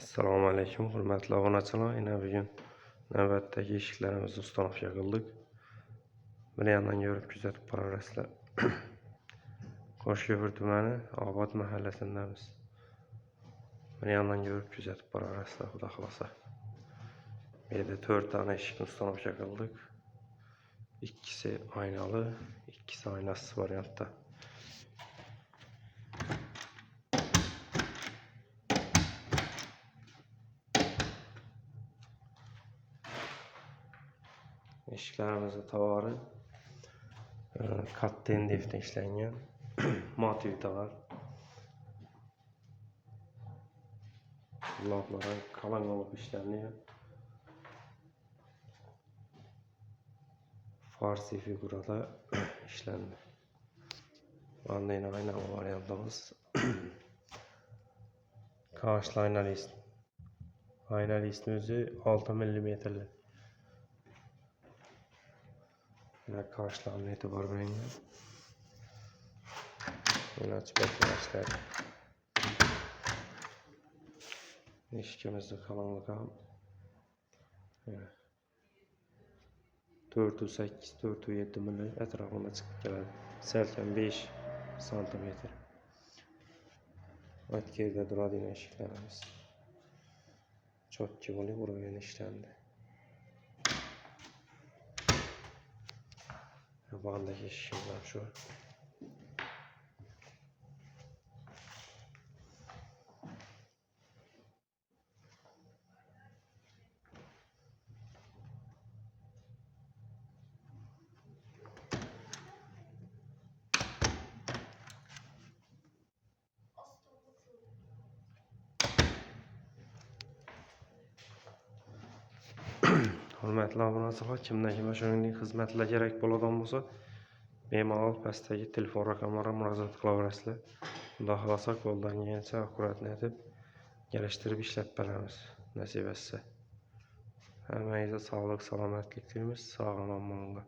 Assalomu alaykum, hurmatli obunachilar. Yana bugun navbatdagi eshiklarimizni uстановка qildik. Bir yandan ko'rib kuzatib boraverasizlar. Qo'shko'pir tumani Obod mahallasindamiz. Bir yandan ko'rib kuzatib boraverasizlar, xudo xolasa. Bu yerda 4 dona eshikni uстановка qildik. Ikkisi oynalı, ikkisi oynasiz variantda. Eshiklarimizni tavari katta MDF'dan ishlangan. Motivda var. Loblar qalin olib ishlangan. Farsi figurada ishlandi. Bunday aynan variantimiz. Karşılı ayna list. Ayna listimizi 6 mm. Yine karşılarına etibar verin. Yine açıp arkadaşlar. Eşikimizde kalınlığı 4-8-4-7 mm etrafında çıkıp geldi. Selken 5 cm. Ötkerde duradi yine eşiklerimiz. Çok kivoli buraya işlendi. Bandaki eşikler şu. Hurmatli obunachilar, kimdan kim shuningdek xizmatlar kerak bo'ladigan bo'lsa, bemalol pastdagi telefon raqamlariga murojaat qilaverasizlar. Xudo xolasa qo'ldan kelgancha akkuratni etib gelishtirib ishlab beramiz, nasib etsa. Hammangizga sog'lik, salomatlik tilaymiz. Sog' omon bo'linglar.